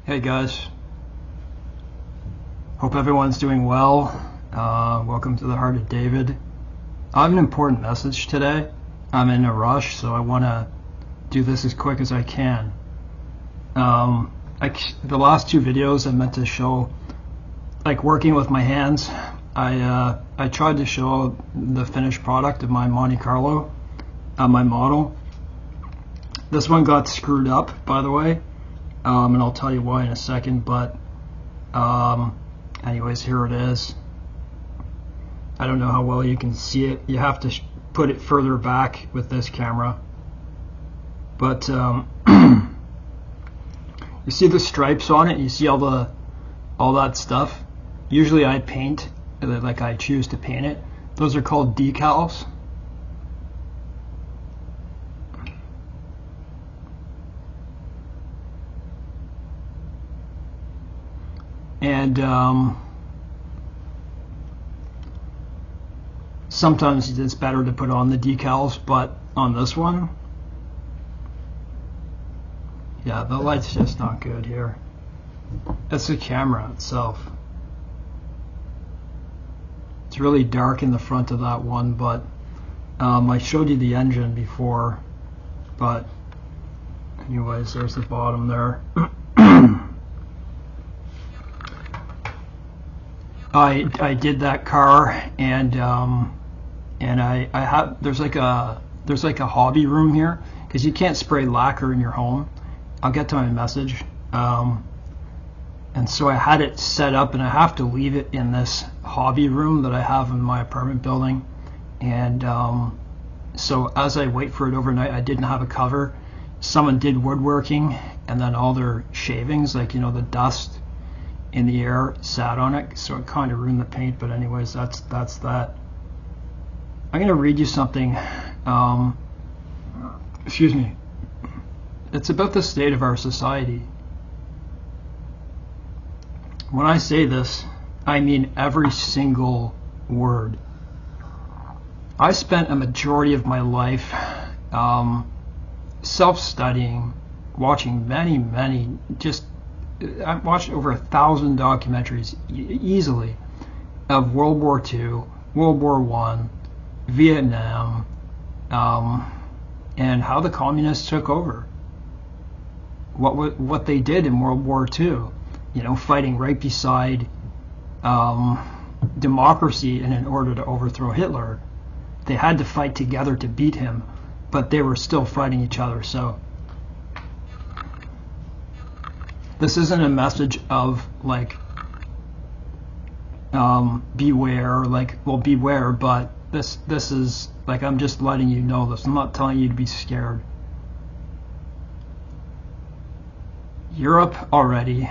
Hey guys, hope everyone's doing well. Welcome to the Heart of David. I have an important message today. I'm in a rush, so I want to do this as quick as I can. The last two videos I meant to show, like working with my hands. I tried to show the finished product of my Monte Carlo, my model. This one got screwed up, by the way. And I'll tell you why in a second, but anyways, here it is. I don't know how well you can see it. You have to put it further back with this camera, but you see the stripes on it, you see all that stuff. Usually I paint, like I choose to paint it. Those are called decals. And sometimes it's better to put on the decals, but on this one, yeah, the light's just not good here. That's the camera itself. It's really dark in the front of that one, but I showed you the engine before, but anyways, there's the bottom there. I did that car, and I have there's like a hobby room here, because you can't spray lacquer in your home. I'll get to my message. And so I had it set up, and I have to leave it in this hobby room that I have in my apartment building. And so as I wait for it overnight, I didn't have a cover. Someone did woodworking, and then all their shavings, like, you know, the dust in the air sat on it, so it kind of ruined the paint. But anyways, that's that. I'm going to read you something. Excuse me. It's about the state of our society. When I say this, I mean every single word. I spent a majority of my life self-studying, watching many, I've watched over 1,000 documentaries easily of World War II, World War I, Vietnam, and how the communists took over. What they did in World War II, you know, fighting right beside democracy, and in order to overthrow Hitler, they had to fight together to beat him, but they were still fighting each other. So this isn't a message of like beware, like, well, beware, but this is like, I'm just letting you know this. I'm not telling you to be scared. Europe already,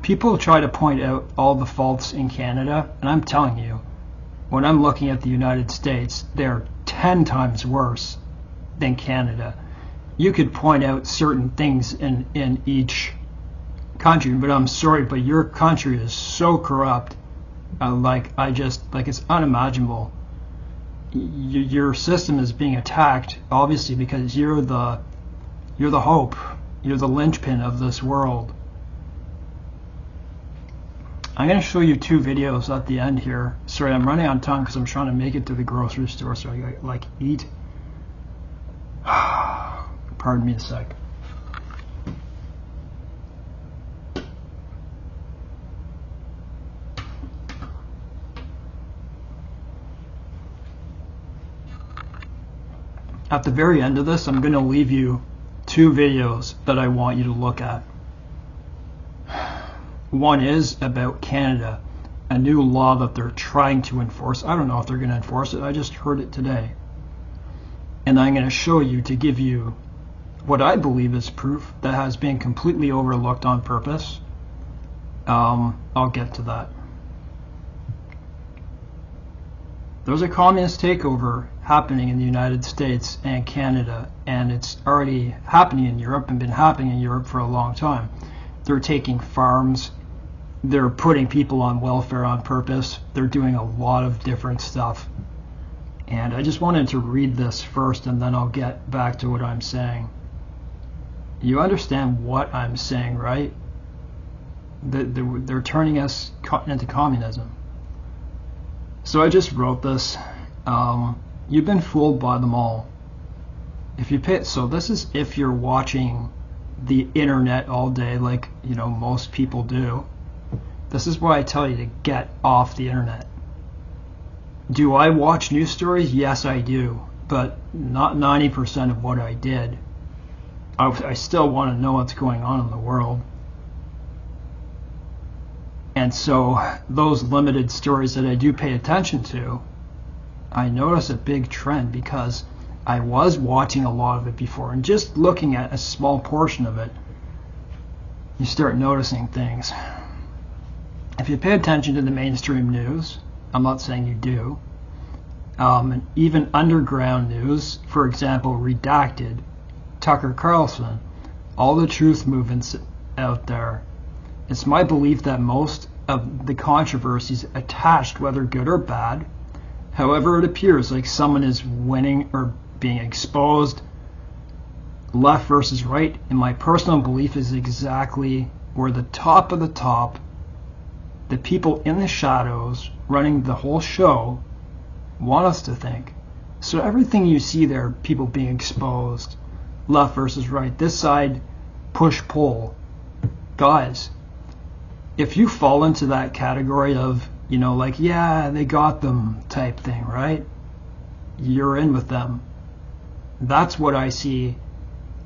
people try to point out all the faults in Canada, and I'm telling you, when I'm looking at the United States, they're 10 times worse than Canada. You could point out certain things in each country, but I'm sorry, but your country is so corrupt. It's unimaginable. Your system is being attacked, obviously, because you're the hope, you're the linchpin of this world. I'm going to show you two videos at the end here. Sorry, I'm running on time because I'm trying to make it to the grocery store so I can, like, eat. Pardon me a sec. At the very end of this, I'm going to leave you two videos that I want you to look at. One is about Canada, a new law that they're trying to enforce. I don't know if they're going to enforce it. I just heard it today. And I'm going to show you, to give you what I believe is proof that has been completely overlooked on purpose. I'll get to that. There's a communist takeover happening in the United States and Canada, and it's already happening in Europe and been happening in Europe for a long time. They're taking farms, they're putting people on welfare on purpose, they're doing a lot of different stuff. And I just wanted to read this first, and then I'll get back to what I'm saying. You understand what I'm saying, right? They're turning us into communism. So I just wrote this. You've been fooled by them all. If you pay, so this is if you're watching the internet all day, like most people do. This is why I tell you to get off the internet. Do I watch news stories? Yes, I do, but not 90% of what I did. I still want to know what's going on in the world. And so those limited stories that I do pay attention to, I notice a big trend because I was watching a lot of it before, and just looking at a small portion of it, you start noticing things. If you pay attention to the mainstream news, I'm not saying you do, and even underground news, for example, Redacted, Tucker Carlson, all the truth movements out there, it's my belief that most of the controversies attached, whether good or bad, however it appears like someone is winning or being exposed, left versus right, in my personal belief is exactly where the top of the top, the people in the shadows running the whole show, want us to think. So everything you see there, people being exposed, left versus right, this side, push-pull, guys, if you fall into that category of, like, yeah, they got them type thing, right? You're in with them. That's what I see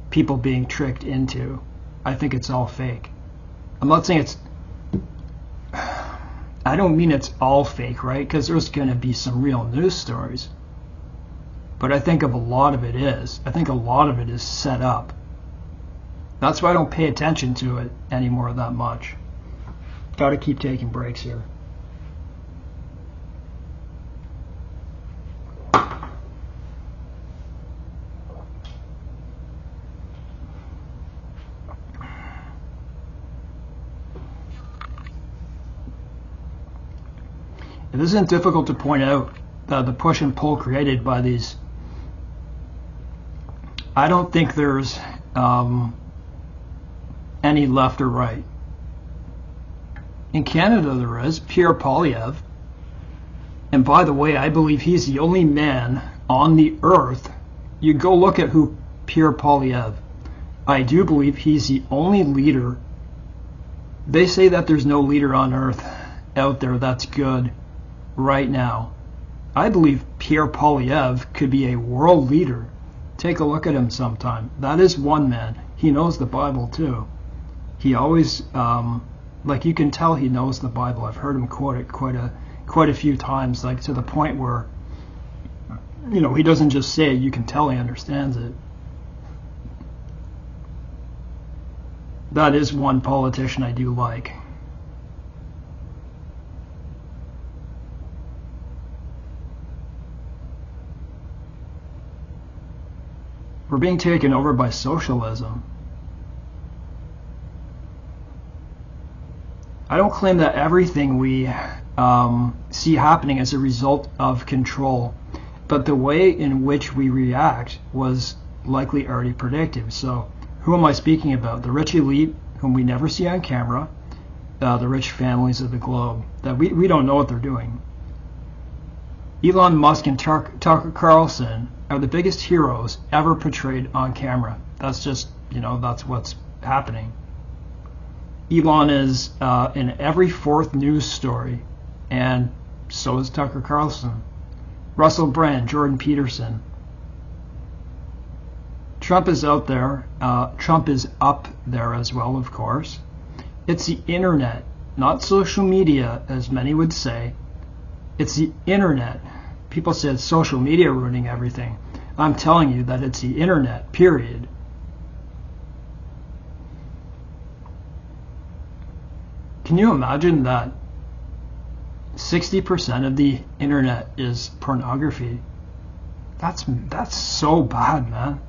people being tricked into. I think it's all fake. I'm not saying I don't mean it's all fake, right? Because there's going to be some real news stories. But I think a lot of it is. I think a lot of it is set up. That's why I don't pay attention to it anymore that much. Got to keep taking breaks here. It isn't difficult to point out that the push and pull created by these, I don't think there's any left or right. In Canada there is Pierre Poilievre, and by the way, I believe he's the only man on the earth. You go look at who Pierre Poilievre. I do believe he's the only leader. They say that there's no leader on earth out there that's good right now. I believe Pierre Poilievre could be a world leader. Take a look at him sometime. That is one man. He knows the Bible too. He always, like, you can tell he knows the Bible. I've heard him quote it quite a few times, like to the point where, he doesn't just say it, you can tell he understands it. That is one politician I do like. We're being taken over by socialism. I don't claim that everything we see happening is a result of control, but the way in which we react was likely already predictive. So who am I speaking about? The rich elite, whom we never see on camera, the rich families of the globe, that we don't know what they're doing. Elon Musk and Tucker Carlson are the biggest heroes ever portrayed on camera. That's just, that's what's happening. Elon is in every fourth news story, and so is Tucker Carlson. Russell Brand, Jordan Peterson. Trump is out there. Trump is up there as well, of course. It's the internet, not social media, as many would say. It's the internet. People said social media ruining everything. I'm telling you that it's the internet, period. Can you imagine that 60% of the internet is pornography? That's so bad, man.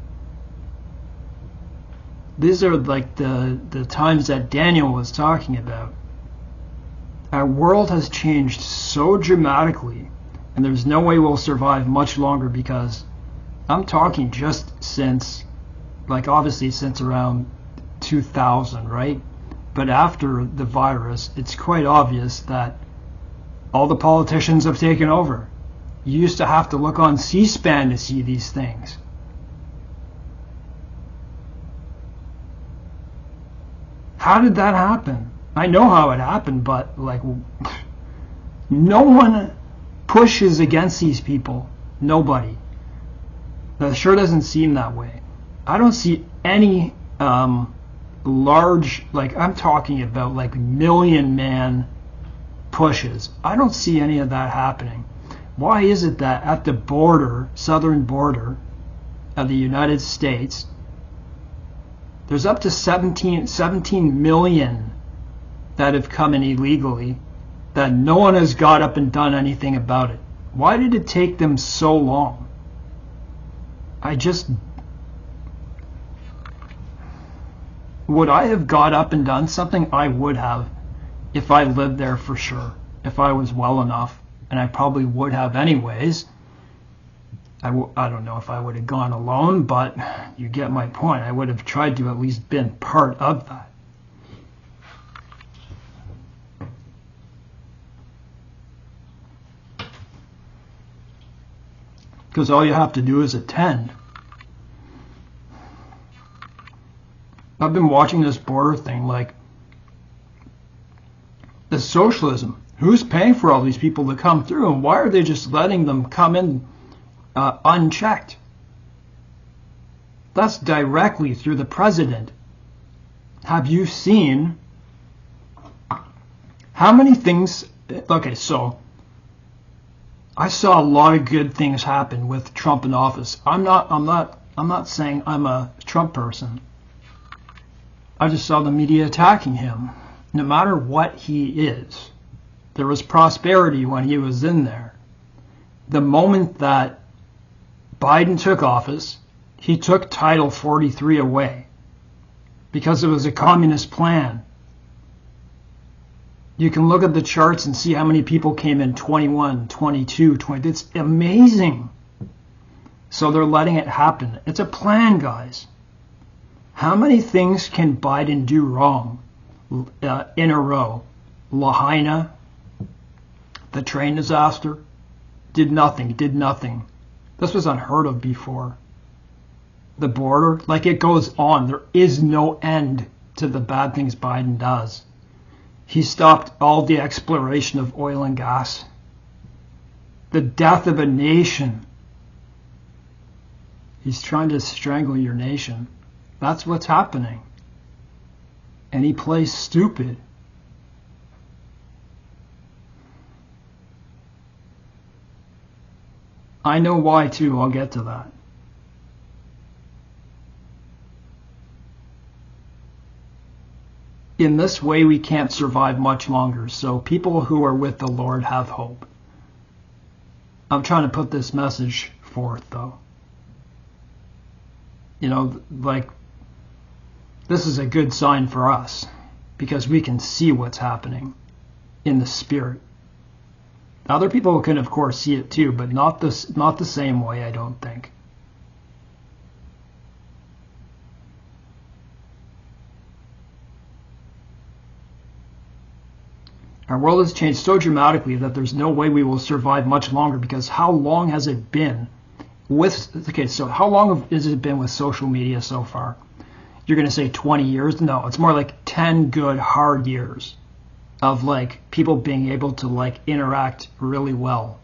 These are like the times that Daniel was talking about. Our world has changed so dramatically, and there's no way we'll survive much longer, because I'm talking just since, like, obviously since around 2000, right? But after the virus, it's quite obvious that all the politicians have taken over. You used to have to look on C-SPAN to see these things. How did that happen? I know how it happened, but like, no one pushes against these people. Nobody. That sure doesn't seem that way. I don't see any large, like I'm talking about like million-man pushes. I don't see any of that happening. Why is it that at the border, southern border of the United States, there's up to 17 million that have come in illegally, that no one has got up and done anything about it? Why did it take them so long? Would I have got up and done something? I would have, if I lived there for sure, if I was well enough, and I probably would have anyways. I don't know if I would have gone alone, but you get my point. I would have tried to at least been part of that. Because all you have to do is attend. I've been watching this border thing, like, the socialism. Who's paying for all these people to come through, and why are they just letting them come in unchecked? That's directly through the president. Have you seen how many things? Okay, so I saw a lot of good things happen with Trump in office. I'm not saying I'm a Trump person. I just saw the media attacking him. No matter what he is, there was prosperity when he was in there. The moment that Biden took office, he took Title 43 away because it was a communist plan. You can look at the charts and see how many people came in 21, 22, 20. It's amazing. So they're letting it happen. It's a plan, guys. How many things can Biden do wrong in a row? Lahaina, the train disaster, did nothing. This was unheard of before. The border, like, it goes on. There is no end to the bad things Biden does. He stopped all the exploration of oil and gas. The death of a nation. He's trying to strangle your nation. That's what's happening. And he plays stupid. I know why too. I'll get to that. In this way, we can't survive much longer. So people who are with the Lord have hope. I'm trying to put this message forth, though. You know, like, this is a good sign for us because we can see what's happening in the spirit. Other people can, of course, see it too, but not the same way, I don't think. Our world has changed so dramatically that there's no way we will survive much longer, because how long has it been how long has it been with social media so far? You're going to say 20 years? No, it's more like 10 good hard years of like people being able to like interact really well.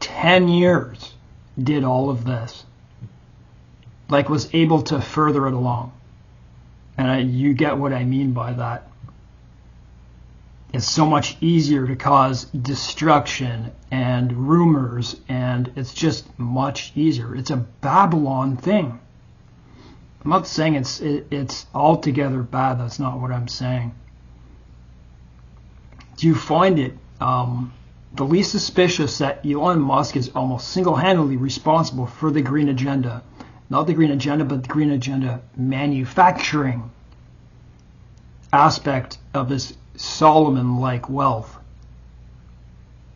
10 years did all of this. Like, was able to further it along. And you get what I mean by that. It's so much easier to cause destruction and rumors, and it's just much easier. It's a Babylon thing. I'm not saying it's altogether bad. That's not what I'm saying. Do you find it the least suspicious that Elon Musk is almost single-handedly responsible for the green agenda? Not the green agenda, but the green agenda manufacturing aspect of this Solomon-like wealth.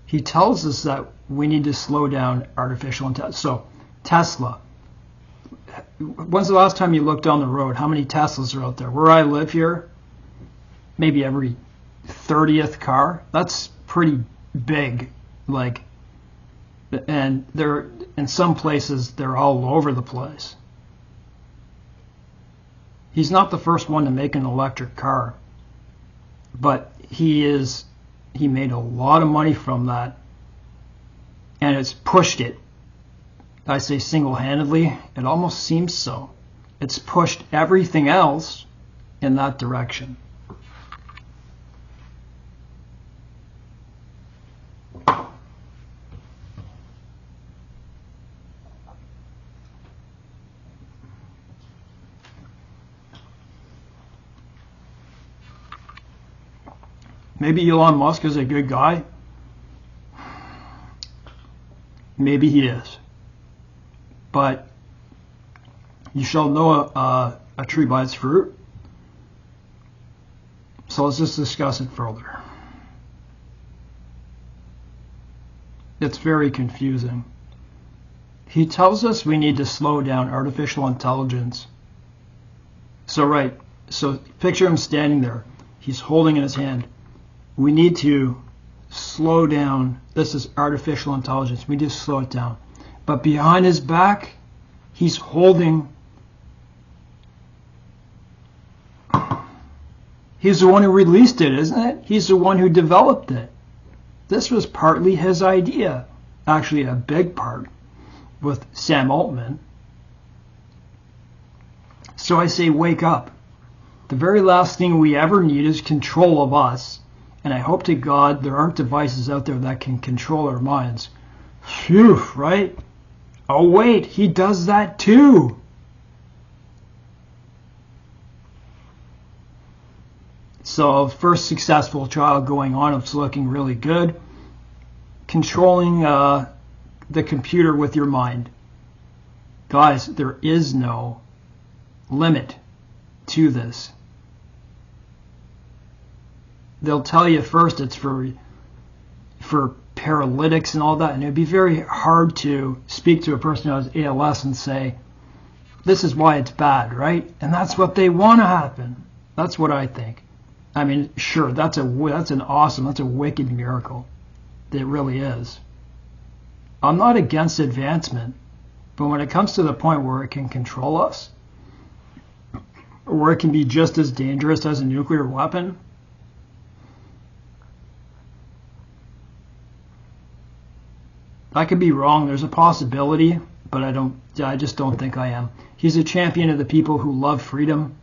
He tells us that we need to slow down artificial intelligence. So Tesla, When's the last time you looked down the road? How many Teslas are out there? Where I live here, maybe every 30th car. That's pretty big. Like, and they're in some places they're all over the place. He's not the first one to make an electric car, but he made a lot of money from that, and it's pushed it. I say single-handedly, it almost seems so. It's pushed everything else in that direction. Maybe Elon Musk is a good guy. Maybe he is. But you shall know a tree by its fruit. So let's just discuss it further. It's very confusing. He tells us we need to slow down artificial intelligence. So picture him standing there. He's holding in his hand. We need to slow down. This is artificial intelligence. We just slow it down. But behind his back, he's holding. He's the one who released it, isn't it? He's the one who developed it. This was partly his idea. Actually, a big part with Sam Altman. So I say, wake up. The very last thing we ever need is control of us. And I hope to God there aren't devices out there that can control our minds. Phew, right? Oh wait, he does that too. So first successful trial going on, it's looking really good. Controlling the computer with your mind. Guys, there is no limit to this. They'll tell you first it's for paralytics and all that, and it'd be very hard to speak to a person who has ALS and say, this is why it's bad, right? And that's what they want to happen. That's what I think. I mean, sure, that's a wicked miracle. It really is. I'm not against advancement, but when it comes to the point where it can control us, or where it can be just as dangerous as a nuclear weapon, I could be wrong. There's a possibility, but I just don't think I am. He's a champion of the people who love freedom,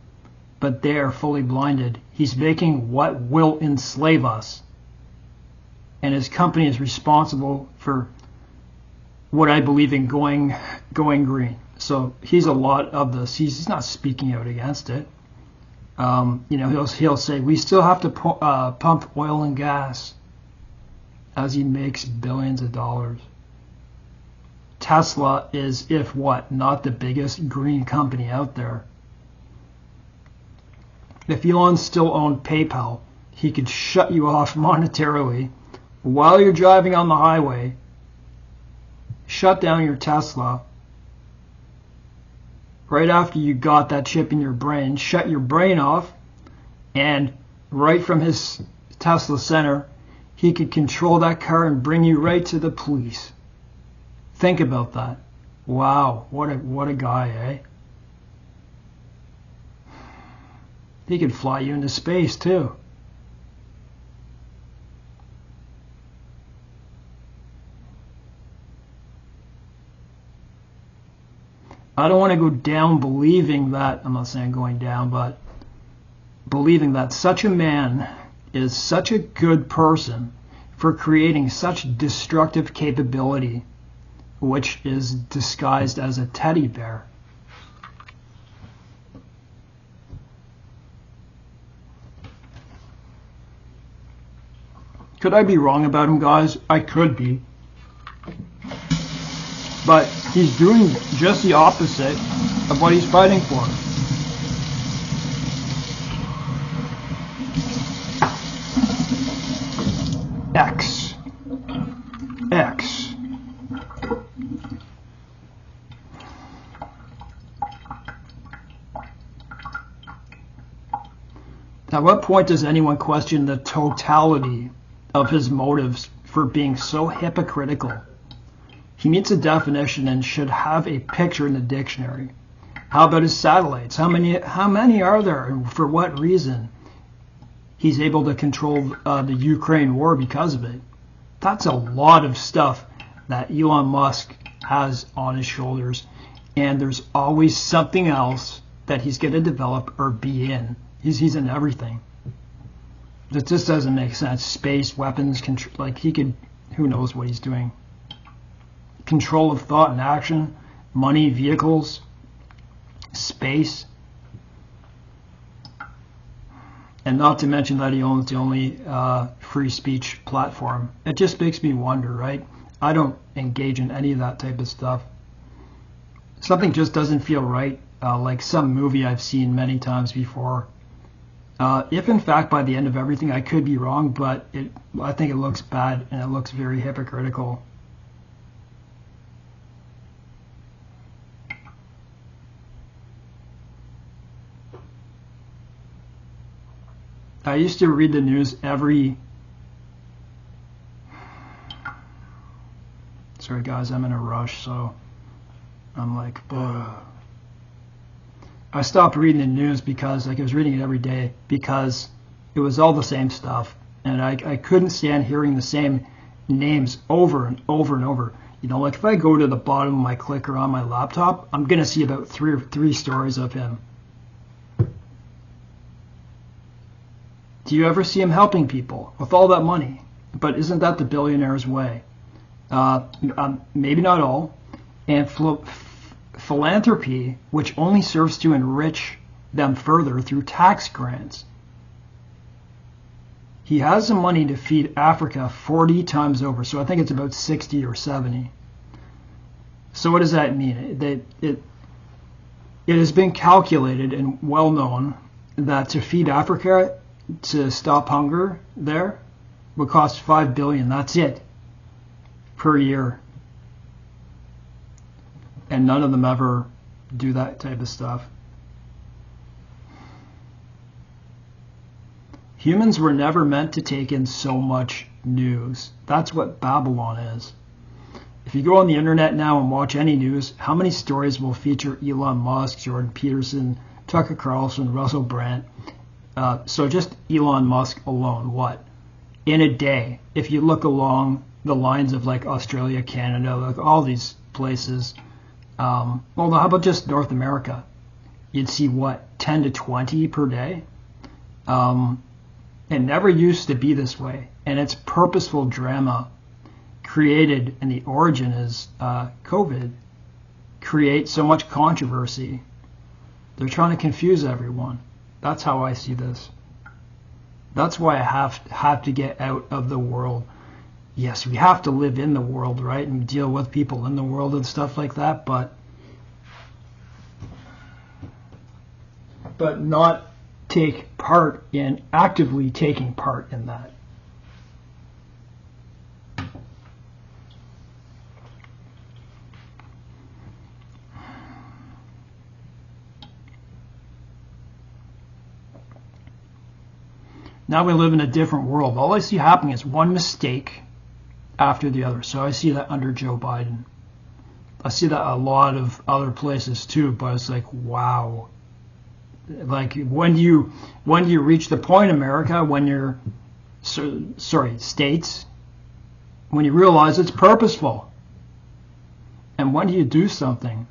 but they are fully blinded. He's making what will enslave us. And his company is responsible for what I believe in going green. So he's a lot of this. He's not speaking out against it. He'll say, we still have to pump oil and gas, as he makes billions of dollars. Tesla is, if what, not the biggest green company out there. If Elon still owned PayPal, he could shut you off monetarily while you're driving on the highway, shut down your Tesla right after you got that chip in your brain, shut your brain off, and right from his Tesla center, he could control that car and bring you right to the police. Think about that. Wow, what a guy, eh? He could fly you into space too. I don't want to go down believing that, I'm not saying going down, but believing that such a man is such a good person for creating such destructive capability, which is disguised as a teddy bear. Could I be wrong about him, guys? I could be. But he's doing just the opposite of what he's fighting for. X. At what point does anyone question the totality of his motives for being so hypocritical? He meets a definition and should have a picture in the dictionary. How about his satellites? How many are there, and for what reason? He's able to control the Ukraine war because of it. That's a lot of stuff that Elon Musk has on his shoulders, and there's always something else that he's going to develop or be in. He's in everything. That just doesn't make sense. Space, weapons, like he could, who knows what he's doing. Control of thought and action, money, vehicles, space. And not to mention that he owns the only free speech platform. It just makes me wonder, right? I don't engage in any of that type of stuff. Something just doesn't feel right, like some movie I've seen many times before. If in fact by the end of everything I could be wrong, but I think it looks bad and it looks very hypocritical. I used to read the news sorry guys, I'm in a rush, so I'm like, I stopped reading the news because I was reading it every day because it was all the same stuff, and I couldn't stand hearing the same names over and over and over. You know, like if I go to the bottom of my clicker on my laptop, I'm gonna see about three stories of him. Do you ever see him helping people with all that money? But isn't that the billionaire's way? Maybe not all. And philanthropy, which only serves to enrich them further through tax grants. He has the money to feed Africa 40 times over, so I think it's about 60 or 70. So what does that mean? It has been calculated and well known that to feed Africa, to stop hunger there, would cost $5 billion. That's it, per year. And none of them ever do that type of stuff. Humans were never meant to take in so much news. That's what Babylon is. If you go on the internet now and watch any news, how many stories will feature Elon Musk, Jordan Peterson, Tucker Carlson, Russell Brand? So just Elon Musk alone, what? In a day, if you look along the lines of like Australia, Canada, like all these places, well, how about just North America? You'd see what, 10 to 20 per day? It never used to be this way, and it's purposeful drama created, and the origin is COVID, create so much controversy. They're trying to confuse everyone. That's how I see this. That's why I have to get out of the world. Yes, we have to live in the world, right, and deal with people in the world and stuff like that, but not take part in actively taking part in that. Now we live in a different world. All I see happening is one mistake after the other. So I see that under Joe Biden. I see that a lot of other places too, but it's like, wow. Like when do you reach the point, America, when you're, states, when you realize it's purposeful? And when do you do something?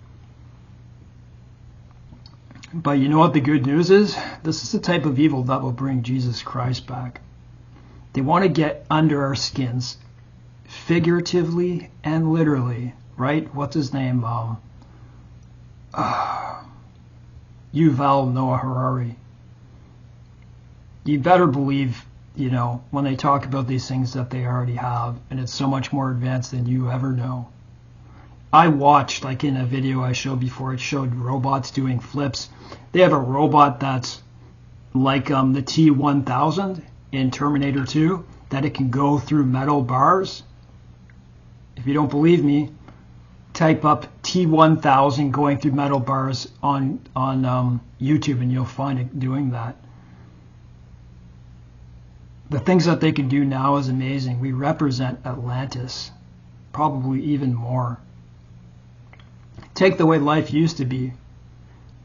But you know what the good news is? This is the type of evil that will bring Jesus Christ back. They want to get under our skins, figuratively and literally, right? What's his name? Yuval Noah Harari. You better believe, you know, when they talk about these things that they already have, and it's so much more advanced than you ever know. I watched, like in a video I showed before, it showed robots doing flips. They have a robot that's like the T-1000 in Terminator 2, that it can go through metal bars. If you don't believe me, type up T-1000 going through metal bars on YouTube and you'll find it doing that. The things that they can do now is amazing. We represent Atlantis, probably even more. Take the way life used to be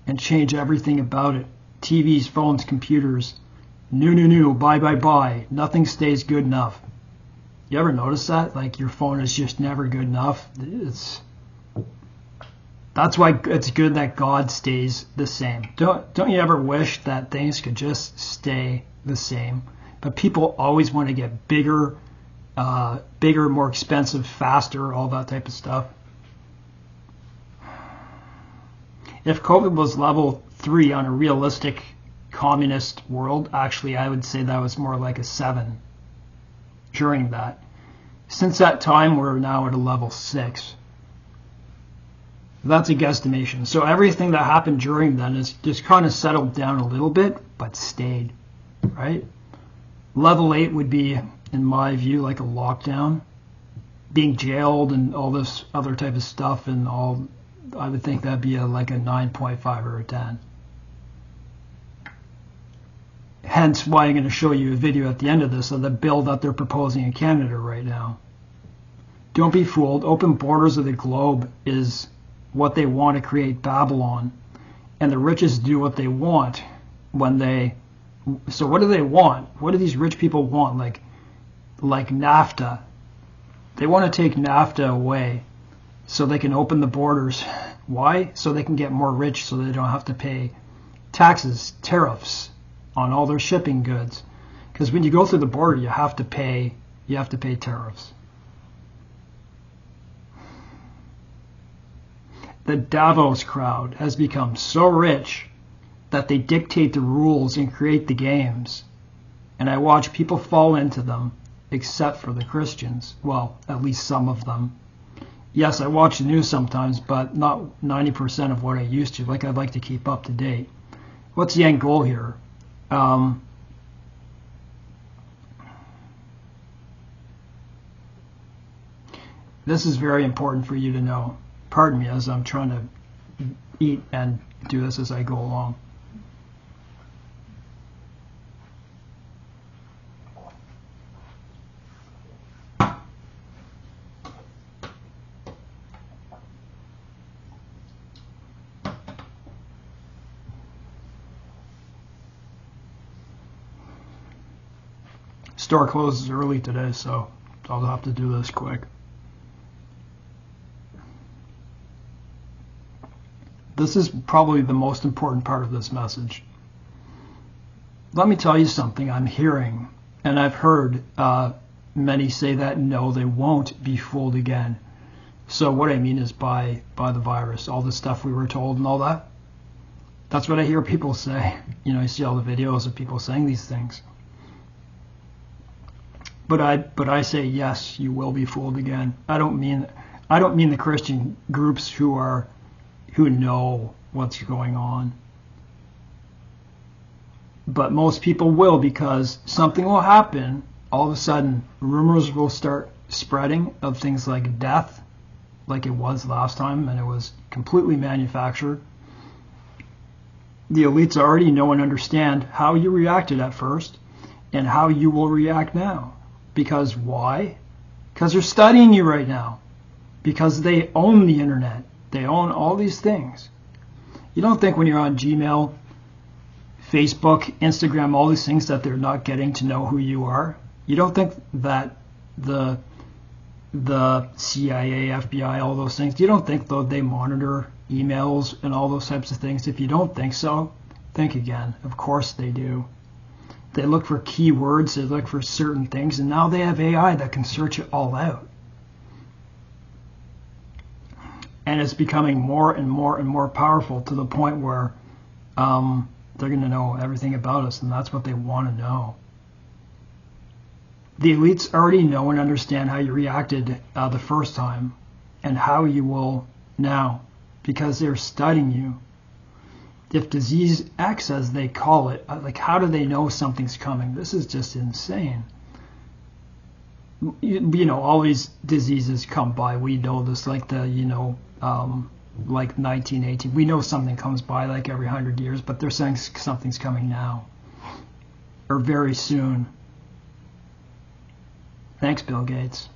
and change everything about it. TVs, phones, computers. New, bye. Nothing stays good enough. You ever notice that? Like your phone is just never good enough. That's why it's good that God stays the same. Don't you ever wish that things could just stay the same? But people always want to get bigger, more expensive, faster, all that type of stuff. If COVID was level 3 on a realistic communist world, actually I would say that was more like a 7 during that. Since that time, we're now at a level 6. That's a guesstimation. So everything that happened during then is just kind of settled down a little bit, but stayed, right? Level 8 would be, in my view, like a lockdown, being jailed and all this other type of stuff, and all. I would think that'd be like a 9.5 or a 10. Hence why I'm going to show you a video at the end of this of the bill that they're proposing in Canada right now. Don't be fooled. Open borders of the globe is what they want to create Babylon. And the richest do what they want when they... So what do they want? What do these rich people want? Like NAFTA. They want to take NAFTA away so they can open the borders. Why? So they can get more rich, so they don't have to pay taxes, tariffs on all their shipping goods. Because when you go through the border, you have to pay tariffs. The Davos crowd has become so rich that they dictate the rules and create the games. And I watch people fall into them, except for the Christians. Well, at least some of them. Yes, I watch the news sometimes, but not 90% of what I used to. Like, I'd like to keep up to date. What's the end goal here? This is very important for you to know. Pardon me as I'm trying to eat and do this as I go along. Store closes early today, so I'll have to do this quick. This is probably the most important part of this message. Let me tell you something I'm hearing, and I've heard many say that no, they won't be fooled again. So what I mean is by the virus, all the stuff we were told and all that. That's what I hear people say. You know, you see all the videos of people saying these things. But I say yes, you will be fooled again. I don't mean the Christian groups who know what's going on. But most people will, because something will happen. All of a sudden, rumors will start spreading of things like death, like it was last time, and it was completely manufactured. The elites already know and understand how you reacted at first and how you will react now. Because why? Because they're studying you right now. Because they own the internet. They own all these things. You don't think when you're on Gmail, Facebook, Instagram, all these things that they're not getting to know who you are? You don't think that the CIA, FBI, all those things, you don't think though they monitor emails and all those types of things? If you don't think so, think again. Of course they do. They look for keywords, they look for certain things, and now they have AI that can search it all out. And it's becoming more and more powerful to the point where they're going to know everything about us, and that's what they want to know. The elites already know and understand how you reacted the first time and how you will now, because they're studying you. If disease X, as they call it, like how do they know something's coming? This is just insane. You know, all these diseases come by. We know this, like the, like 1918. We know something comes by like every 100 years, but they're saying something's coming now or very soon. Thanks, Bill Gates.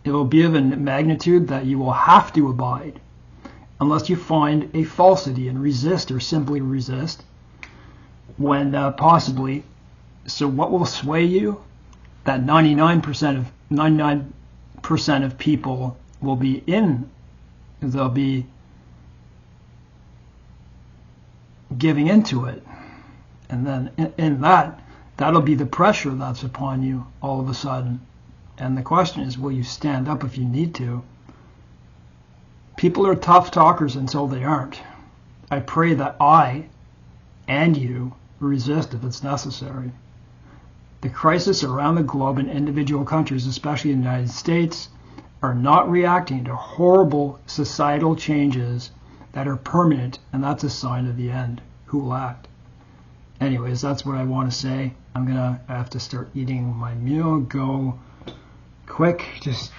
It will be of a magnitude that you will have to abide unless you find a falsity and resist, or simply resist when possibly. So what will sway you? That 99% of people will be in. They'll be giving into it, and then in that'll be the pressure that's upon you all of a sudden. And the question is, will you stand up if you need to? People are tough talkers until they aren't. I pray that I and you resist if it's necessary. The crisis around the globe in individual countries, especially in the United States, are not reacting to horrible societal changes that are permanent, and that's a sign of the end. Who will act? Anyways, that's what I want to say. I have to start eating my meal. Go quick, just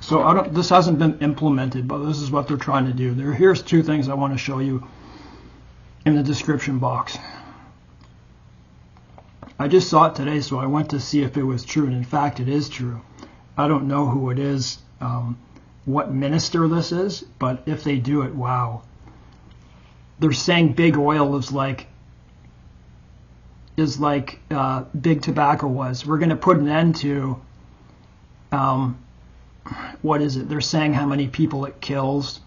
so this hasn't been implemented, but this is what they're trying to do. Here's two things I want to show you in the description box. I just saw it today, so I went to see if it was true, and in fact it is true. I don't know who it is, what minister this is, but if they do it, wow. They're saying big oil is like big tobacco was. We're going to put an end to, what is it? They're saying how many people it kills.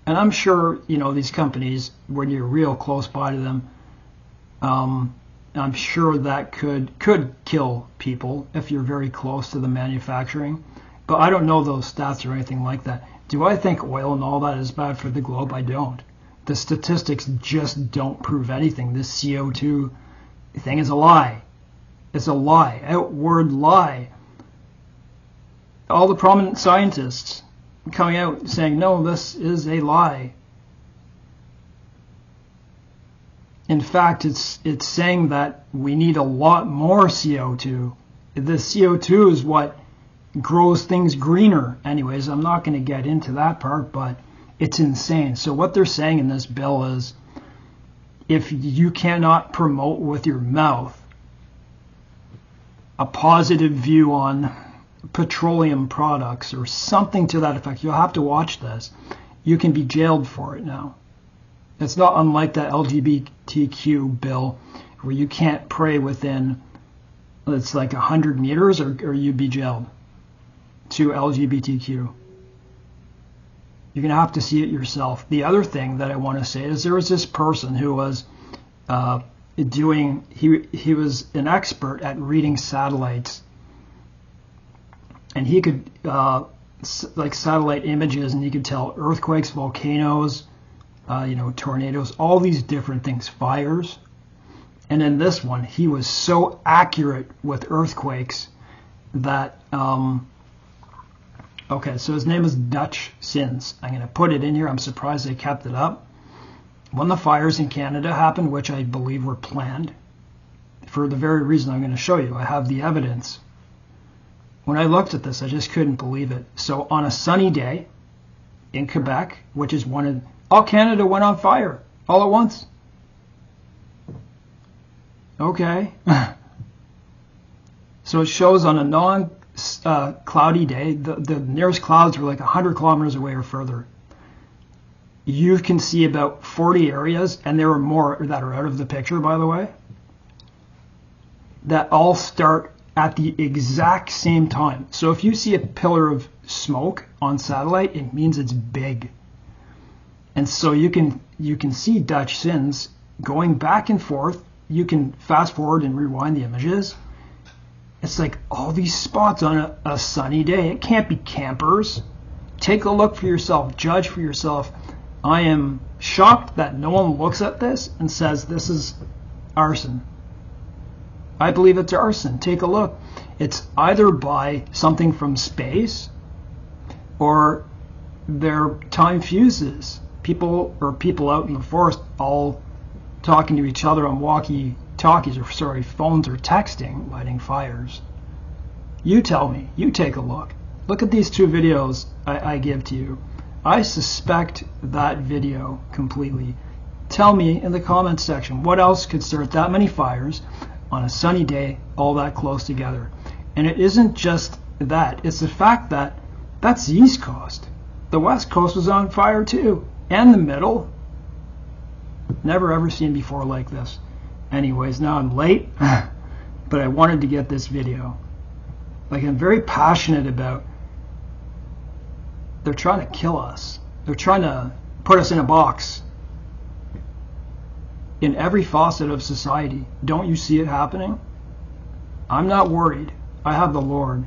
And I'm sure, these companies, when you're real close by to them, I'm sure that could kill people if you're very close to the manufacturing. But I don't know those stats or anything like that. Do I think oil and all that is bad for the globe? I don't. The statistics just don't prove anything. This CO2 thing is a lie. It's a lie, outward lie. All the prominent scientists coming out saying, no, this is a lie. In fact, it's saying that we need a lot more CO2. The CO2 is what grows things greener. Anyways, I'm not going to get into that part, but it's insane. So what they're saying in this bill is, if you cannot promote with your mouth a positive view on petroleum products or something to that effect, you'll have to watch this. You can be jailed for it now. It's not unlike that LGBTQ bill where you can't pray within, it's like 100 meters or you'd be jailed to LGBTQ. You're going to have to see it yourself. The other thing that I want to say is there was this person who was he was an expert at reading satellites. And he could, like satellite images, and he could tell earthquakes, volcanoes, tornadoes, all these different things, fires. And in this one, he was so accurate with earthquakes that, okay, so his name is DUTCHSINSE. I'm going to put it in here. I'm surprised they kept it up. When the fires in Canada happened, which I believe were planned, for the very reason I'm going to show you, I have the evidence. When I looked at this, I just couldn't believe it. So on a sunny day in Quebec, which is all Canada went on fire all at once. Okay. So it shows on a non-cloudy day, the nearest clouds were like 100 kilometers away or further. You can see about 40 areas, and there are more that are out of the picture, by the way, that all start at the exact same time. So if you see a pillar of smoke on satellite, it means it's big. And so you can see DUTCHSINSE going back and forth. You can fast forward and rewind the images. It's like all these spots on a sunny day. It can't be campers. Take a look for yourself. Judge for yourself. I am shocked that no one looks at this and says this is arson. I believe it's arson. Take a look. It's either by something from space or their time fuses. People out in the forest all talking to each other on walkie-talkies, phones, or texting, lighting fires. You tell me. You take a look. Look at these two videos I give to you. I suspect that video completely. Tell me in the comments section what else could start that many fires on a sunny day all that close together. And it isn't just that. It's the fact that that's the East Coast. The West Coast was on fire too. And the middle. Never ever seen before like this. Anyways, now I'm late, but I wanted to get this video. Like, I'm very passionate about, they're trying to kill us. They're trying to put us in a box. In every facet of society. Don't you see it happening? I'm not worried. I have the Lord.